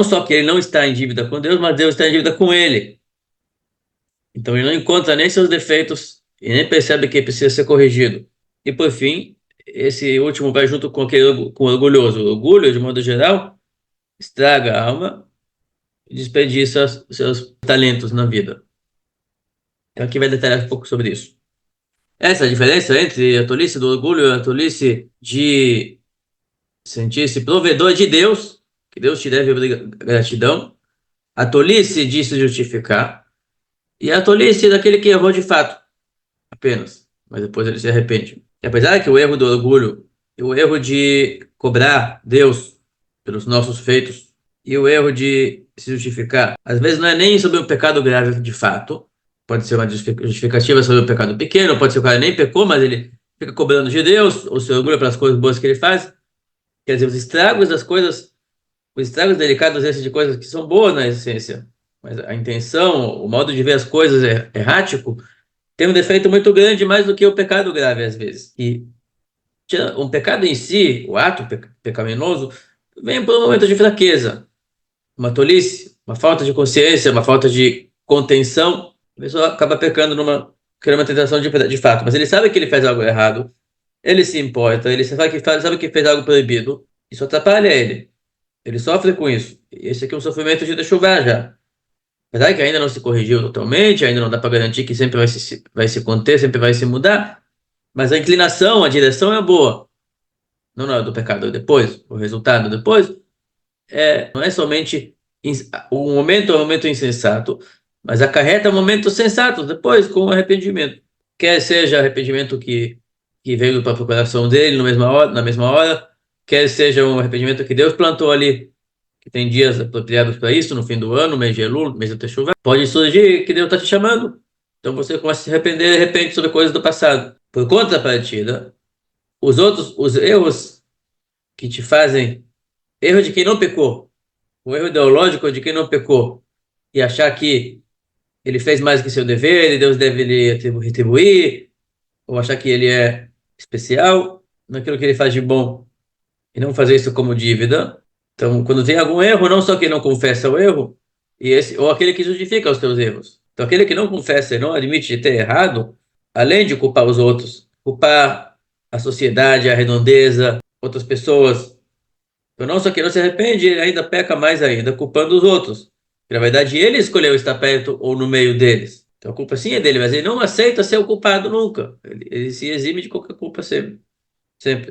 Não só que ele não está em dívida com Deus, mas Deus está em dívida com ele. Então ele não encontra nem seus defeitos e nem percebe que precisa ser corrigido. E por fim, esse último vai junto com aquele com o orgulhoso. O orgulho, de modo geral, estraga a alma e desperdiça seus talentos na vida. Então aqui vai detalhar um pouco sobre isso. Essa é a diferença entre a tolice do orgulho e a tolice de sentir-se provedor de Deus, que Deus te deve gratidão, a tolice de se justificar e a tolice daquele que errou de fato, apenas, mas depois ele se arrepende. E apesar que o erro do orgulho e o erro de cobrar Deus pelos nossos feitos e o erro de se justificar, às vezes não é nem sobre um pecado grave de fato, pode ser uma justificativa sobre um pecado pequeno, pode ser o cara nem pecou, mas ele fica cobrando de Deus, ou se orgulha pelas coisas boas que ele faz. Quer dizer, os estragos das coisas, os estragos delicados esses de coisas que são boas na essência, mas a intenção, o modo de ver as coisas é errático, tem um defeito muito grande, mais do que o pecado grave às vezes. E um pecado em si, o ato pecaminoso, vem por um momento de fraqueza, uma tolice, uma falta de consciência, uma falta de contenção. A pessoa acaba pecando criando uma tentação de fato, mas ele sabe que ele faz algo errado, ele se importa, ele sabe que fez algo proibido, isso atrapalha ele. Ele sofre com isso. E esse aqui é um sofrimento de chuvar já. Apesar que ainda não se corrigiu totalmente, ainda não dá para garantir que sempre vai se conter, sempre vai se mudar, mas a inclinação, a direção é boa. Não na hora do pecado, depois, o resultado depois, não é somente o momento é um momento insensato, mas acarreta momentos sensatos depois com o arrependimento. Quer seja arrependimento que veio do próprio coração dele na mesma hora, quer seja um arrependimento que Deus plantou ali, que tem dias apropriados para isso, no fim do ano, mês de Elul, mês do Teshuvah, pode surgir que Deus está te chamando. Então você começa a se arrepender de repente sobre coisas do passado. Por contrapartida, os erros que te fazem, erro de quem não pecou, o erro ideológico de quem não pecou, e achar que ele fez mais que seu dever e Deus deve lhe retribuir, ou achar que ele é especial naquilo que ele faz de bom, e não fazer isso como dívida. Então, quando tem algum erro, não só quem não confessa o erro, ou aquele que justifica os seus erros. Então, aquele que não confessa e não admite ter errado, além de culpar os outros, culpar a sociedade, a redondeza, outras pessoas. Então, não só que não se arrepende, ele ainda peca mais ainda, culpando os outros. Porque, na verdade, ele escolheu estar perto ou no meio deles. Então, a culpa sim é dele, mas ele não aceita ser o culpado nunca. Ele se exime de qualquer culpa sempre. Sempre.